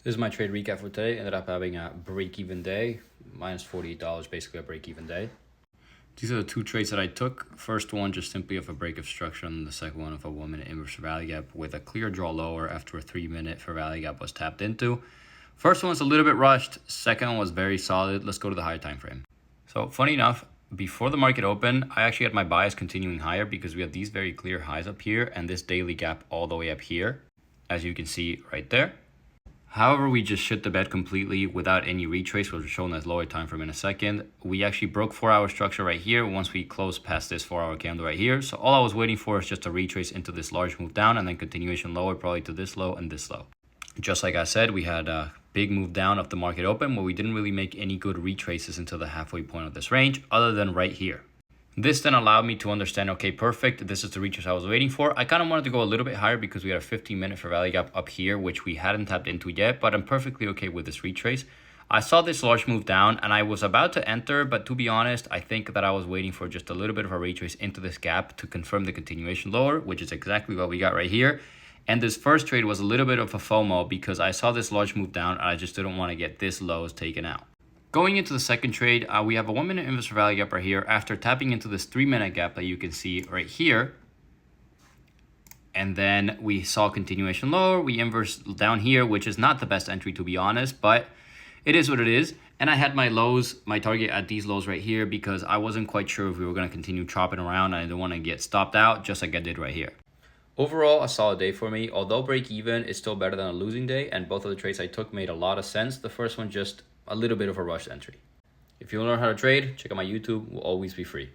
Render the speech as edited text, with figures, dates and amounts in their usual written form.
This is my trade recap for today. Ended up having a break-even day, minus $48, basically a break-even day. These are the two trades that I took. First one, just simply of a break of structure, and the second one of a 1 minute inverse fair value gap with a clear draw lower after a 3 minute fair value gap was tapped into. First one was a little bit rushed. Second one was very solid. Let's go to the higher time frame. So funny enough, before the market opened, I actually had my bias continuing higher because we had these very clear highs up here and this daily gap all the way up here, as you can see right there. However, we just shit the bed completely without any retrace, which was shown as lower time frame in a second. We actually broke 4-hour structure right here once we closed past this 4-hour candle right here. So all I was waiting for is just a retrace into this large move down and then continuation lower, probably to this low and this low. Just like I said, we had a big move down of the market open where we didn't really make any good retraces until the halfway point of this range, other than right here. This then allowed me to understand, okay, perfect, this is the retrace I was waiting for. I kind of wanted to go a little bit higher because we had a 15-minute fair value gap up here, which we hadn't tapped into yet, but I'm perfectly okay with this retrace. I saw this large move down and I was about to enter, but to be honest, I think that I was waiting for just a little bit of a retrace into this gap to confirm the continuation lower, which is exactly what we got right here. And this first trade was a little bit of a FOMO because I saw this large move down and I just didn't want to get this lows taken out. Going into the second trade, we have a 1 minute inverse fair value gap right here after tapping into this 3 minute gap that you can see right here. And then we saw continuation lower, we inverse down here, which is not the best entry to be honest, but it is what it is. And I had my lows, my target at these lows right here because I wasn't quite sure if we were going to continue chopping around and I didn't want to get stopped out just like I did right here. Overall, a solid day for me. Although break even is still better than a losing day, and both of the trades I took made a lot of sense. The first one just a little bit of a rush entry. If you want to learn how to trade, check out my YouTube. Will always be free.